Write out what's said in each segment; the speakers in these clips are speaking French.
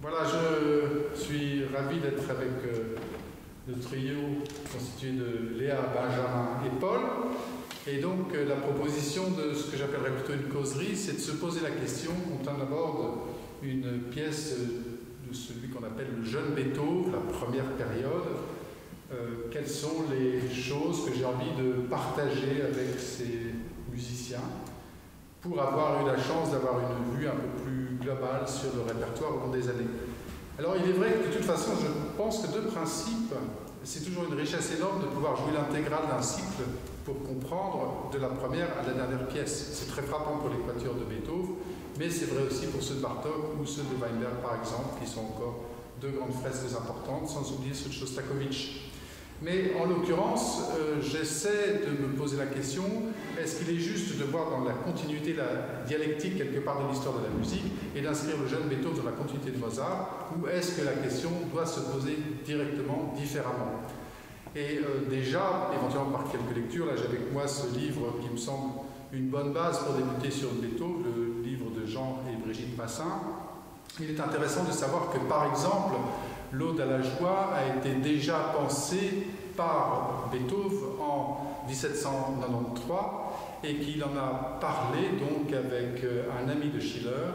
Voilà, je suis ravi d'être avec le trio constitué de Léa, Benjamin et Paul. Et donc la proposition de ce que j'appellerais plutôt une causerie, c'est de se poser la question quand on aborde une pièce de celui qu'on appelle le jeune Beethoven, la première période. Quelles sont les choses que j'ai envie de partager avec ces musiciens pour avoir eu la chance d'avoir une vue un peu plus globale sur le répertoire au long des années. Alors il est vrai que de toute façon, je pense que de principe, c'est toujours une richesse énorme de pouvoir jouer l'intégrale d'un cycle pour comprendre de la première à la dernière pièce. C'est très frappant pour les quatuors de Beethoven, mais c'est vrai aussi pour ceux de Bartók ou ceux de Weinberg par exemple, qui sont encore deux grandes fresques importantes, sans oublier ceux de Shostakovich. Mais en l'occurrence, j'essaie de me poser la question, est-ce qu'il est juste de voir dans la continuité, la dialectique quelque part de l'histoire de la musique et d'inscrire le jeune Beethoven dans la continuité de Mozart, ou est-ce que la question doit se poser directement, différemment? Et déjà, éventuellement par quelques lectures, là j'ai avec moi ce livre qui me semble une bonne base pour débuter sur Beethoven, le livre de Jean et Brigitte Massin. Il est intéressant de savoir que par exemple, l'Ode à la joie a été déjà pensée par Beethoven en 1793 et qu'il en a parlé donc avec un ami de Schiller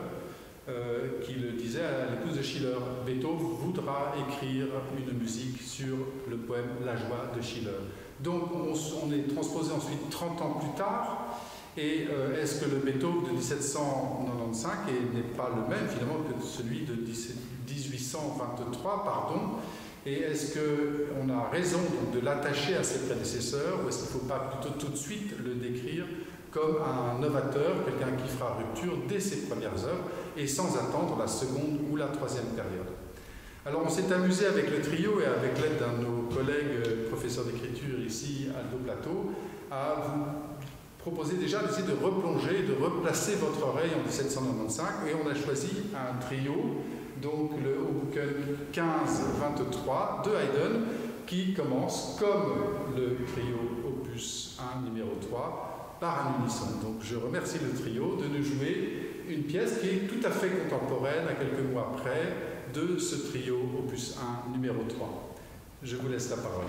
qui le disait à l'épouse de Schiller. Beethoven voudra écrire une musique sur le poème La joie de Schiller. Donc on est transposé ensuite 30 ans plus tard. Et est-ce que le Beethoven de 1795 n'est pas le même finalement que celui de 1823, pardon, et est-ce qu'on a raison donc, de l'attacher à ses prédécesseurs, ou est-ce qu'il ne faut pas plutôt tout de suite le décrire comme un novateur, quelqu'un qui fera rupture dès ses premières œuvres et sans attendre la seconde ou la troisième période? Alors on s'est amusé avec le trio et avec l'aide d'un de nos collègues professeurs d'écriture ici, Aldo Plateau, à vous proposer déjà d'essayer de replonger, de replacer votre oreille en 1795, et on a choisi un trio, donc le Hoboken 15-23 de Haydn, qui commence comme le trio opus 1 numéro 3 par un unisson. Donc je remercie le trio de nous jouer une pièce qui est tout à fait contemporaine, à quelques mois près, de ce trio opus 1 numéro 3. Je vous laisse la parole.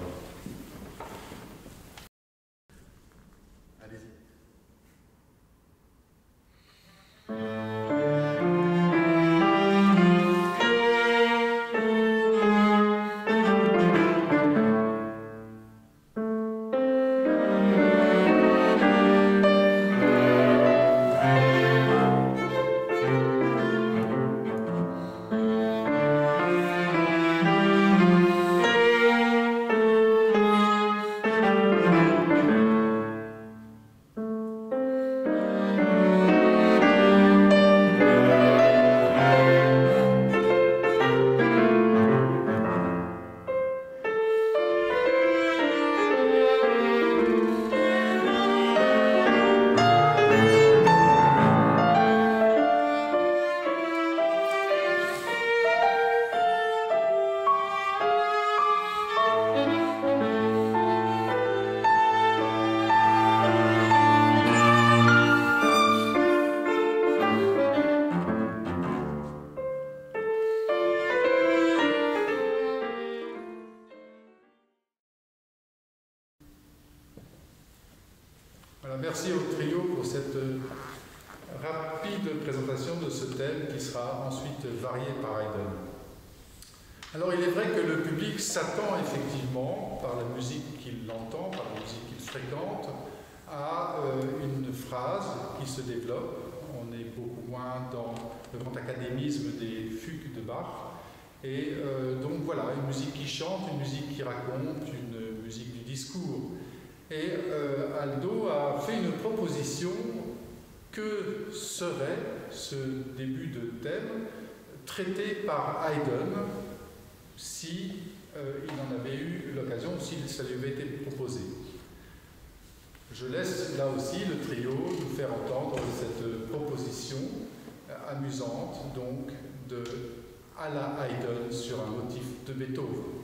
Merci au trio pour cette rapide présentation de ce thème qui sera ensuite varié par Haydn. Alors il est vrai que le public s'attend effectivement, par la musique qu'il entend, par la musique qu'il fréquente, à une phrase qui se développe. On est beaucoup moins dans le grand académisme des fugues de Bach. Et donc voilà, une musique qui chante, une musique qui raconte, une musique du discours. Et Aldo a fait une proposition: que serait ce début de thème traité par Haydn si il en avait eu l'occasion, si ça lui avait été proposé. Je laisse là aussi le trio nous faire entendre cette proposition amusante donc de à la Haydn sur un motif de Beethoven.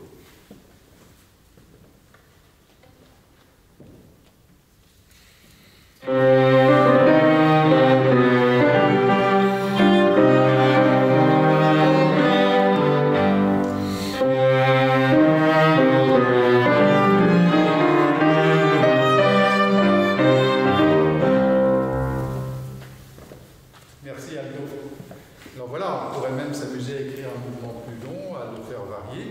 un mouvement plus long, à le faire varier.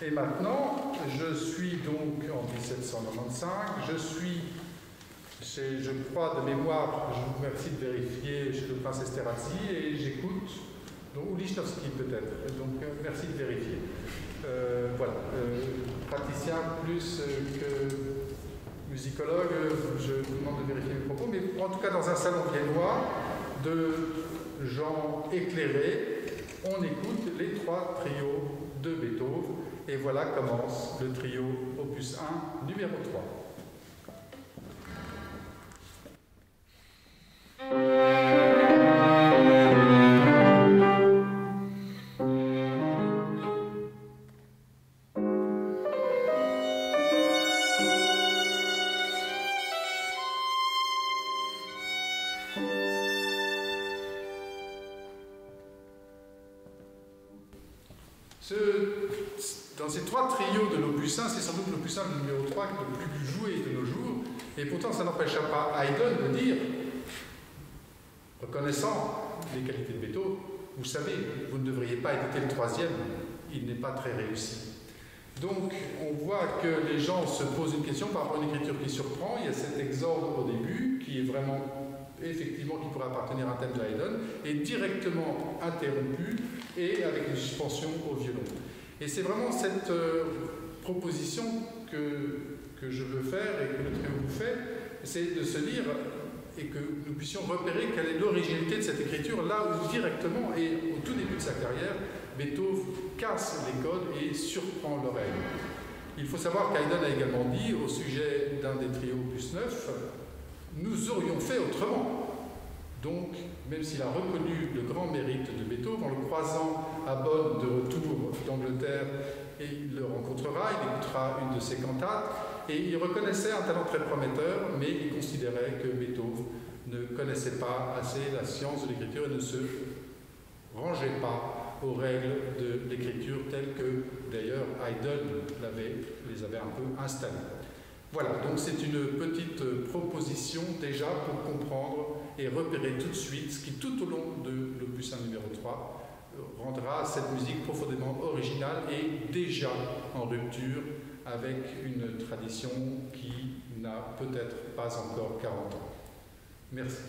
Et maintenant, je suis donc en 1795, je crois de mémoire, je vous remercie de vérifier chez le prince Esterhazy, et j'écoute, ou Lichnowsky peut-être, donc merci de vérifier. Voilà, praticien plus que musicologue, je vous demande de vérifier mes propos, mais en tout cas dans un salon viennois de gens éclairés, on écoute les 3 trios de Beethoven, et voilà commence le trio opus 1, numéro 3. Dans ces 3 trios de l'opus 1, c'est sans doute l'opus 1 le numéro 3 le plus joué de nos jours, et pourtant ça n'empêcha pas Haydn de dire, reconnaissant les qualités de Beethoven, vous savez, vous ne devriez pas écouter le 3e, il n'est pas très réussi. Donc on voit que les gens se posent une question par rapport à une écriture qui surprend. Il y a cet exorde au début qui est vraiment, effectivement, qui pourrait appartenir à un thème de Haydn, et directement interrompu et avec une suspension au violon. Et c'est vraiment cette proposition que je veux faire et que le trio vous fait, c'est de se dire et que nous puissions repérer quelle est l'originalité de cette écriture là où directement et au tout début de sa carrière, Beethoven casse les codes et surprend l'oreille. Il faut savoir qu'Haydn a également dit au sujet d'un des trios opus 9, nous aurions fait autrement. Donc, même s'il a reconnu le grand mérite de Beethoven, en le croisant à Bonn de retour d'Angleterre, et il le rencontrera, il écoutera une de ses cantates, et il reconnaissait un talent très prometteur, mais il considérait que Beethoven ne connaissait pas assez la science de l'écriture et ne se rangeait pas aux règles de l'écriture telles que, d'ailleurs, Haydn les avait un peu installées. Voilà, donc c'est une petite proposition déjà pour comprendre et repérer tout de suite ce qui, tout au long de l'opus 1 numéro 3, rendra cette musique profondément originale et déjà en rupture avec une tradition qui n'a peut-être pas encore 40 ans. Merci.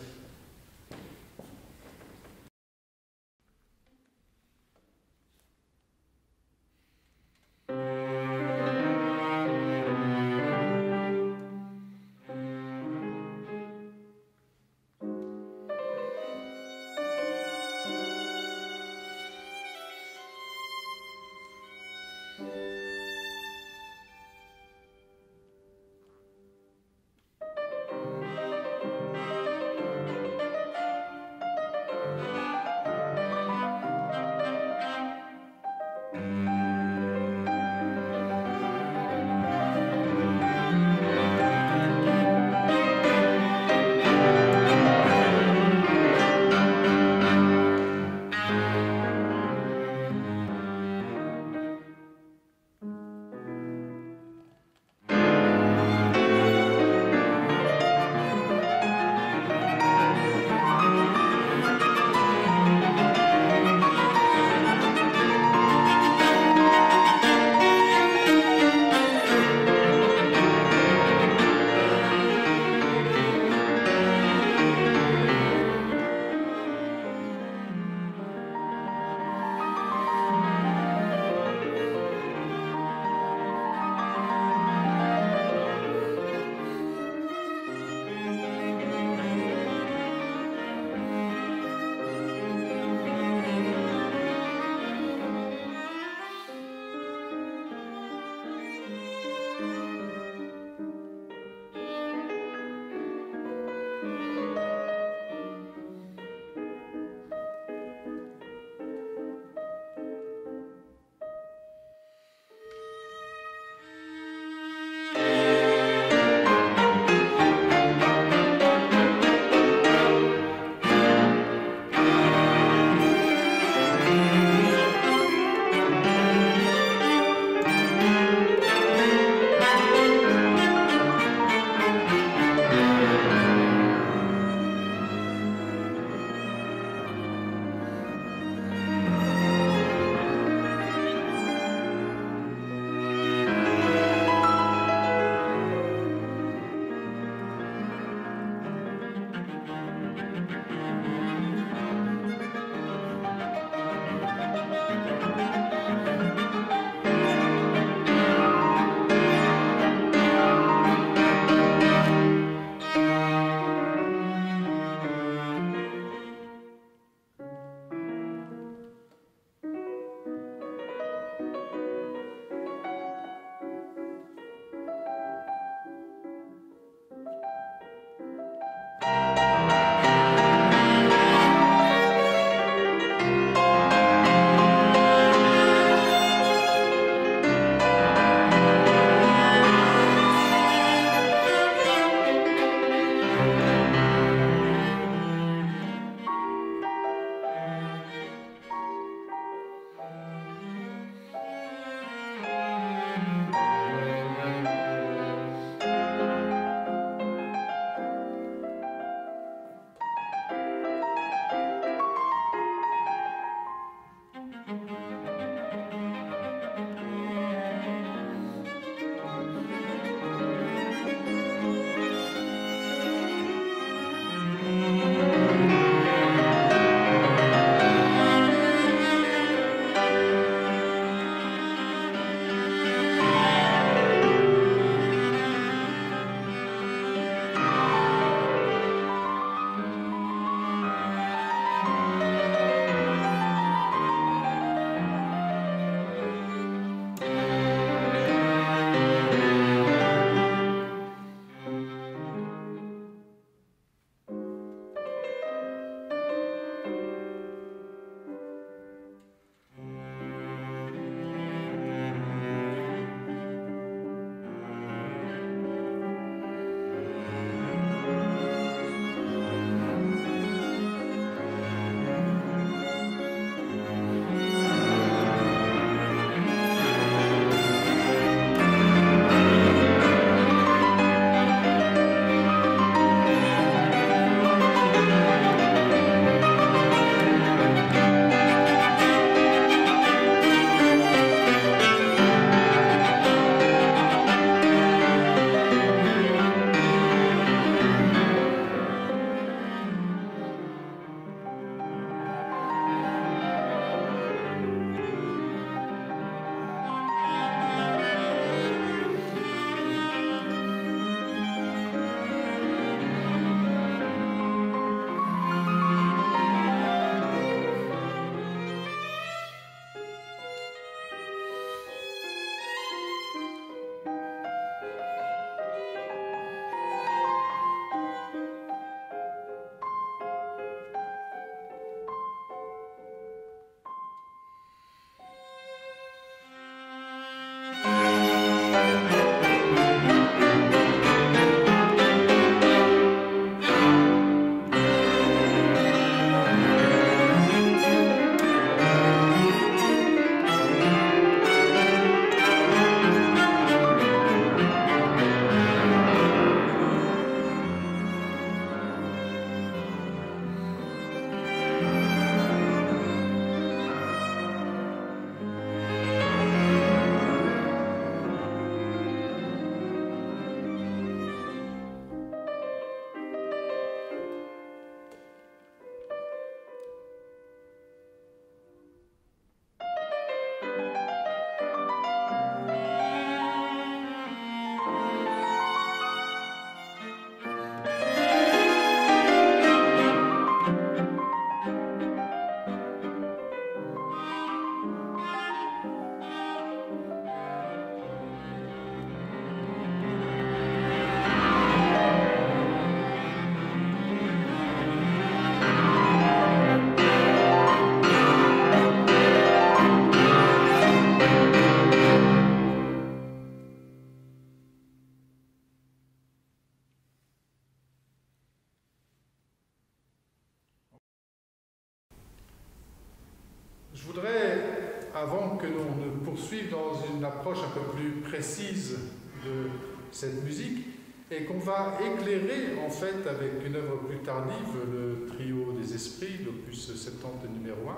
avant que l'on ne poursuive dans une approche un peu plus précise de cette musique, et qu'on va éclairer en fait avec une œuvre plus tardive, le Trio des Esprits, l'opus 70 numéro 1,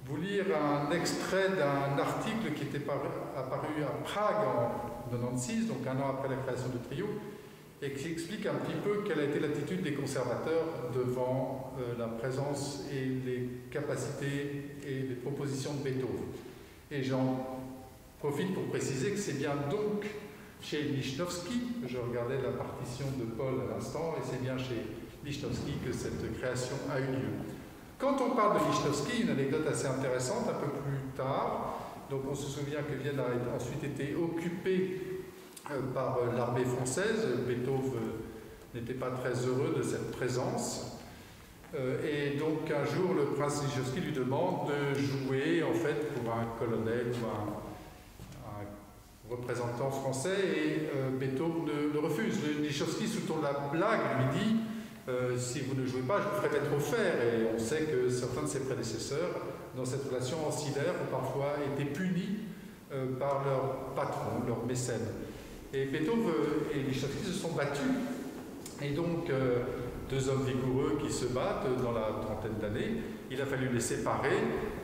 vous lire un extrait d'un article qui était apparu à Prague en 96, donc un an après la création du trio, et qui explique un petit peu quelle a été l'attitude des conservateurs devant la présence et les capacités et les propositions de Beethoven. Et j'en profite pour préciser que c'est bien donc chez Lichnowsky, je regardais la partition de Paul à l'instant, et c'est bien chez Lichnowsky que cette création a eu lieu. Quand on parle de Lichnowsky, une anecdote assez intéressante, un peu plus tard, donc on se souvient que Vienne a ensuite été occupée par l'armée française. Beethoven n'était pas très heureux de cette présence. Et donc un jour, le prince Lichnowsky lui demande de jouer en fait pour un colonel ou un représentant français, et Beethoven le refuse. Lichnowsky, sous ton la blague, lui dit si vous ne jouez pas, je vous ferai mettre au fer. Et on sait que certains de ses prédécesseurs, dans cette relation ancillaire, ont parfois été punis par leur patron, leur mécène. Et Beethoven et Lichnowsky se sont battus. Et donc, deux hommes vigoureux qui se battent dans la trentaine d'années, il a fallu les séparer.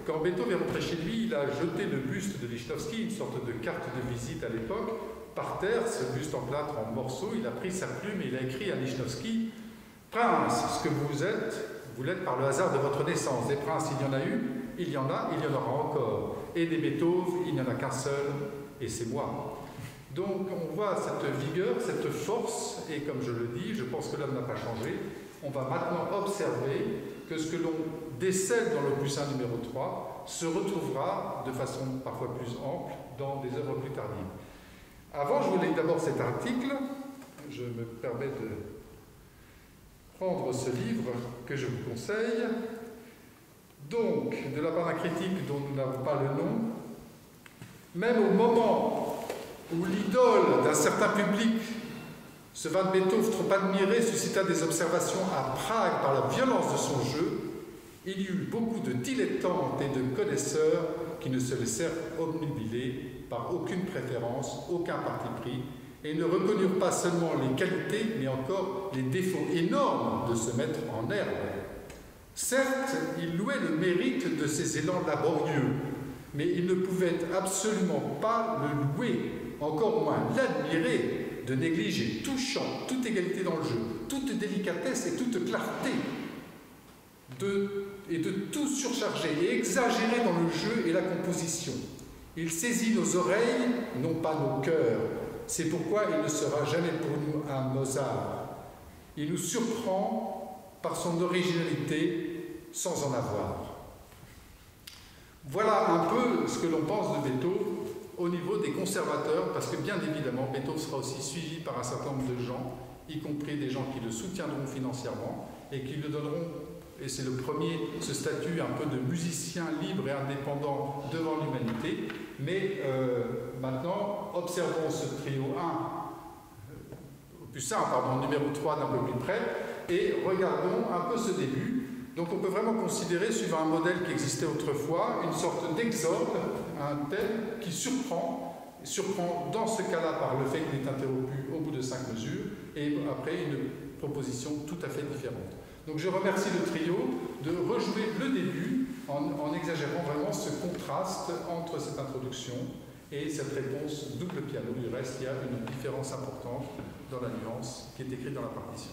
Quand Beethoven est rentré chez lui, il a jeté le buste de Lichnowsky, une sorte de carte de visite à l'époque, par terre, ce buste en plâtre en morceaux. Il a pris sa plume et il a écrit à Lichnowsky: Prince, ce que vous êtes, vous l'êtes par le hasard de votre naissance. Des princes, il y en a eu, il y en a, il y en aura encore. Et des Beethoven, il n'y en a qu'un seul, et c'est moi. Donc on voit cette vigueur, cette force, et comme je le dis, je pense que l'homme n'a pas changé. On va maintenant observer que ce que l'on décèle dans l'opus 1 numéro 3 se retrouvera de façon parfois plus ample dans des œuvres plus tardives. Avant, je voulais d'abord cet article. Je me permets de prendre ce livre que je vous conseille. Donc, de la part d'un critique dont nous n'avons pas le nom, même au moment où l'idole d'un certain public, ce Van Beethoven trop admiré, suscita des observations à Prague par la violence de son jeu, il y eut beaucoup de dilettantes et de connaisseurs qui ne se laissèrent obnubiler par aucune préférence, aucun parti pris, et ne reconnurent pas seulement les qualités, mais encore les défauts énormes de se mettre en herbe. Certes, ils louaient le mérite de ses élans laborieux, mais ils ne pouvaient absolument pas le louer, encore moins l'admirer, de négliger tout champ, toute égalité dans le jeu, toute délicatesse et toute clarté, et de tout surcharger et exagérer dans le jeu et la composition. Il saisit nos oreilles, non pas nos cœurs. C'est pourquoi il ne sera jamais pour nous un Mozart. Il nous surprend par son originalité sans en avoir. Voilà un peu ce que l'on pense de Beethoven au niveau des conservateurs, parce que bien évidemment, Beethoven sera aussi suivi par un certain nombre de gens, y compris des gens qui le soutiendront financièrement et qui le donneront, et c'est le premier, ce statut un peu de musicien libre et indépendant devant l'humanité. Mais maintenant, observons ce trio 1, opus 1, pardon, numéro 3 d'un peu plus près, et regardons un peu ce début. Donc on peut vraiment considérer, suivant un modèle qui existait autrefois, une sorte d'exode, un thème qui surprend dans ce cas-là par le fait qu'il est interrompu au bout de 5 mesures, et après une proposition tout à fait différente. Donc je remercie le trio de rejouer le début en exagérant vraiment ce contraste entre cette introduction et cette réponse double piano. Du reste, il y a une différence importante dans la nuance qui est écrite dans la partition.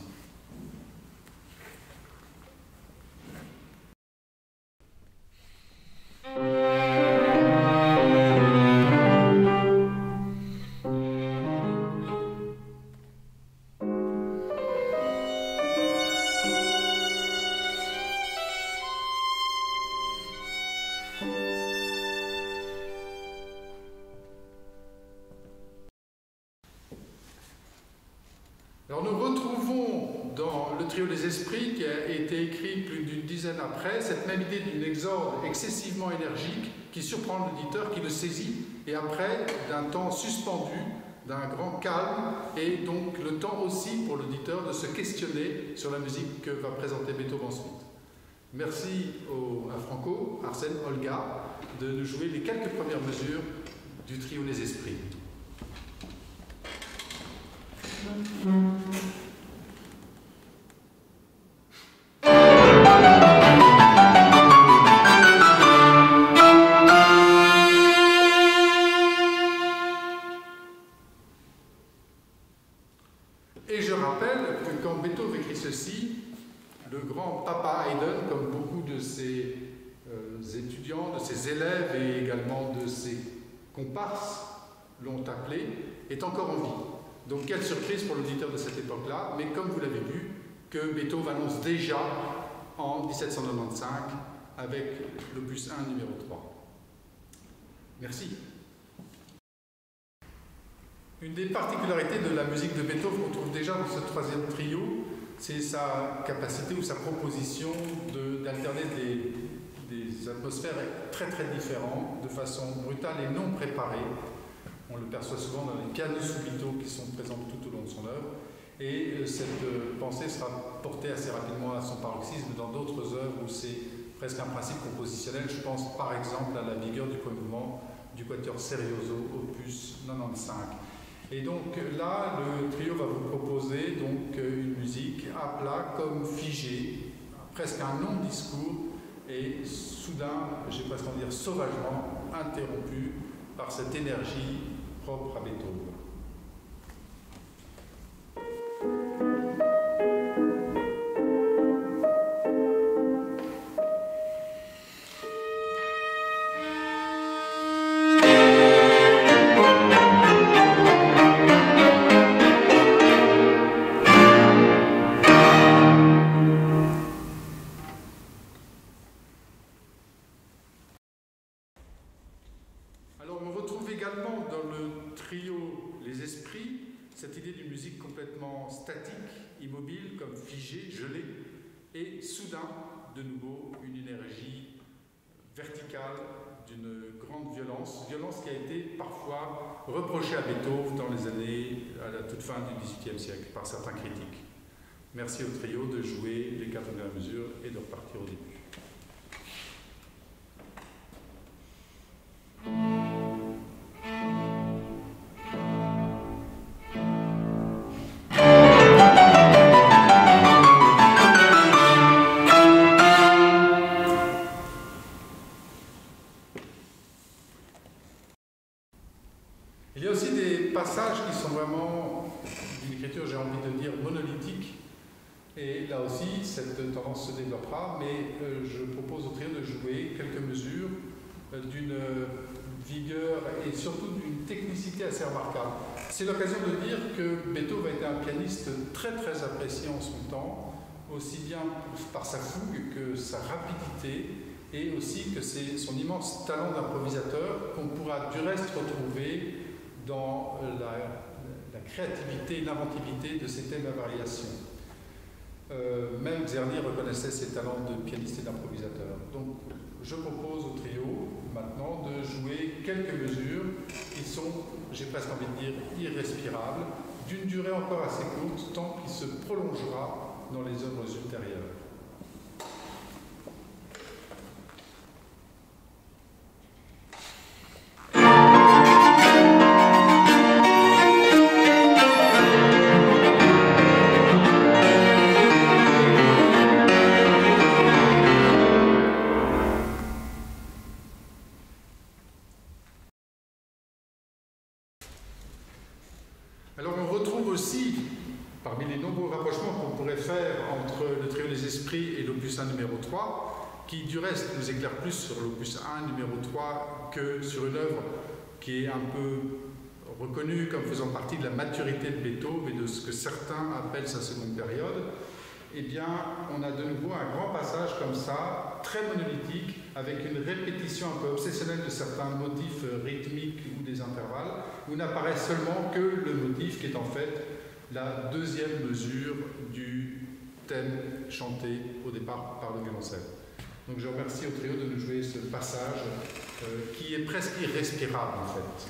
Alors nous retrouvons dans le Trio des Esprits, qui a été écrit plus d'une dizaine après, cette même idée d'une exorde excessivement énergique qui surprend l'auditeur, qui le saisit, et après, d'un temps suspendu, d'un grand calme, et donc le temps aussi pour l'auditeur de se questionner sur la musique que va présenter Beethoven ensuite. Merci à Franco, Arsène, Olga de nous jouer les quelques premières mesures du trio Les Esprits. Et je rappelle que quand Beethoven écrit ceci, le grand papa Haydn, comme beaucoup de ses étudiants, de ses élèves et également de ses comparses l'ont appelé, est encore en vie. Donc quelle surprise pour l'auditeur de cette époque-là, mais comme vous l'avez vu, que Beethoven annonce déjà en 1795 avec l'opus 1 numéro 3. Merci. Une des particularités de la musique de Beethoven qu'on trouve déjà dans ce troisième trio, c'est sa capacité ou sa proposition d'alterner des atmosphères très très différentes, de façon brutale et non préparée. On le perçoit souvent dans les pianos subito qui sont présents tout au long de son œuvre. Et cette pensée sera portée assez rapidement à son paroxysme dans d'autres œuvres où c'est presque un principe compositionnel. Je pense par exemple à la vigueur du premier mouvement du quatuor Serioso, opus 95. Et donc là, le trio va vous proposer donc une musique à plat comme figée, presque un non-discours, et soudain, j'ai presque envie de dire sauvagement, interrompu par cette énergie propre à Beethoven. Alors on retrouve également dans le trio Les Esprits cette idée d'une musique complètement statique, immobile, comme figée, gelée, et soudain, de nouveau, une énergie verticale d'une grande violence, violence qui a été parfois reprochée à Beethoven dans les années, à la toute fin du XVIIIe siècle, par certains critiques. Merci au trio de jouer les 4 premières mesures et de repartir au début. Il y a aussi des passages qui sont vraiment d'une écriture, j'ai envie de dire, monolithique. Et là aussi, cette tendance se développera, mais je propose au trio de jouer quelques mesures d'une vigueur et surtout d'une technicité assez remarquable. C'est l'occasion de dire que Beethoven était un pianiste très très apprécié en son temps, aussi bien par sa fougue que sa rapidité, et aussi que c'est son immense talent d'improvisateur qu'on pourra du reste retrouver dans la créativité et l'inventivité de ses thèmes à variation. Même Czerny reconnaissait ses talents de pianiste et d'improvisateur. Donc je propose au trio maintenant de jouer quelques mesures qui sont, j'ai presque envie de dire, irrespirables, d'une durée encore assez courte, tant qu'il se prolongera dans les œuvres ultérieures. Alors on retrouve aussi, parmi les nombreux rapprochements qu'on pourrait faire entre le trio des esprits et l'opus 1 numéro 3, qui du reste nous éclaire plus sur l'opus 1 numéro 3 que sur une œuvre qui est un peu reconnue comme faisant partie de la maturité de Beethoven et de ce que certains appellent sa seconde période, eh bien on a de nouveau un grand passage comme ça, très monolithique, avec une répétition un peu obsessionnelle de certains motifs rythmiques ou des intervalles, où n'apparaît seulement que le motif qui est en fait la deuxième mesure du thème chanté au départ par le violoncelle. Donc je remercie au trio de nous jouer ce passage qui est presque irrespirable en fait.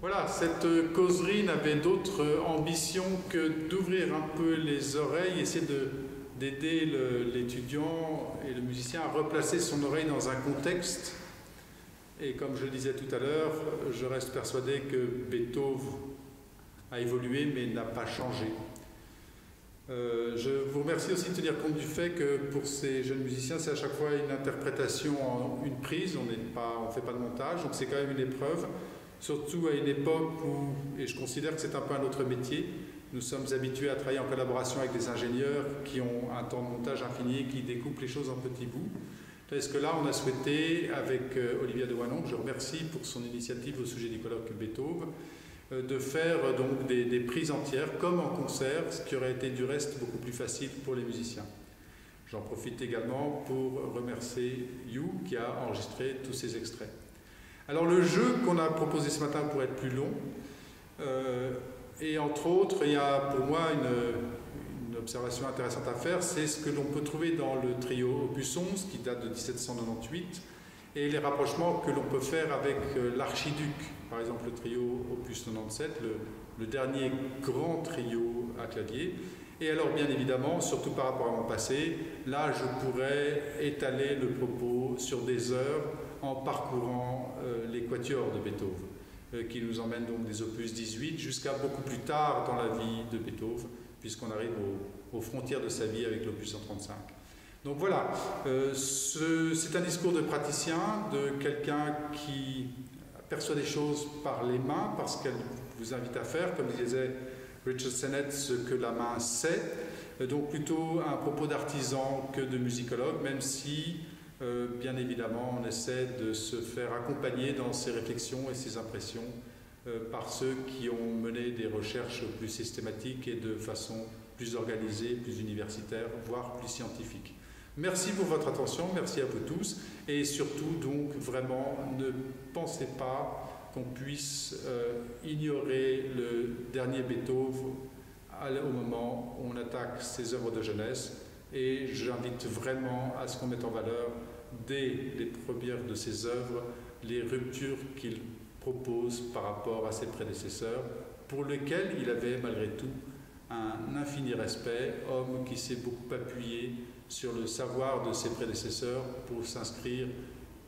Voilà, cette causerie n'avait d'autre ambition que d'ouvrir un peu les oreilles, essayer d'aider l'étudiant et le musicien à replacer son oreille dans un contexte. Et comme je le disais tout à l'heure, je reste persuadé que Beethoven a évolué mais n'a pas changé. Je vous remercie aussi de tenir compte du fait que pour ces jeunes musiciens, c'est à chaque fois une interprétation en une prise, on ne fait pas de montage, donc c'est quand même une épreuve, surtout à une époque où, et je considère que c'est un peu un autre métier, nous sommes habitués à travailler en collaboration avec des ingénieurs qui ont un temps de montage infini et qui découpent les choses en petits bouts. Parce que là, on a souhaité, avec Olivia de Wannon, que je remercie pour son initiative au sujet du colloque Beethoven, de faire donc des prises entières, comme en concert, ce qui aurait été du reste beaucoup plus facile pour les musiciens. J'en profite également pour remercier You, qui a enregistré tous ces extraits. Alors le jeu qu'on a proposé ce matin pour être plus long, et entre autres, il y a pour moi une observation intéressante à faire, c'est ce que l'on peut trouver dans le trio Opus 11, qui date de 1798, et les rapprochements que l'on peut faire avec l'archiduc, par exemple le trio Opus 97, le dernier grand trio à clavier. Et alors bien évidemment, surtout par rapport à mon passé, là je pourrais étaler le propos sur des heures en parcourant les quatuors de Beethoven, qui nous emmènent donc des Opus 18 jusqu'à beaucoup plus tard dans la vie de Beethoven, puisqu'on arrive aux frontières de sa vie avec l'Opus 135. Donc voilà, c'est un discours de praticien, de quelqu'un qui perçoit des choses par les mains, parce qu'elle vous invite à faire, comme disait Richard Sennett, ce que la main sait, donc plutôt un propos d'artisan que de musicologue, même si, bien évidemment, on essaie de se faire accompagner dans ses réflexions et ses impressions par ceux qui ont mené des recherches plus systématiques et de façon plus organisée, plus universitaire, voire plus scientifique. Merci pour votre attention, merci à vous tous, et surtout, donc, vraiment, ne pensez pas qu'on puisse ignorer le dernier Beethoven au moment où on attaque ses œuvres de jeunesse, et j'invite vraiment à ce qu'on mette en valeur, dès les premières de ses œuvres, les ruptures qu'il propose par rapport à ses prédécesseurs, pour lesquels il avait malgré tout un infini respect, homme qui s'est beaucoup appuyé sur le savoir de ses prédécesseurs pour s'inscrire,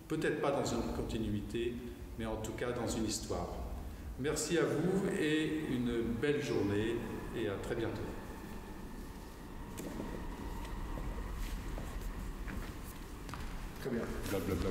peut-être pas dans une continuité, mais en tout cas dans une histoire. Merci à vous et une belle journée et à très bientôt. Très bien. Blablabla.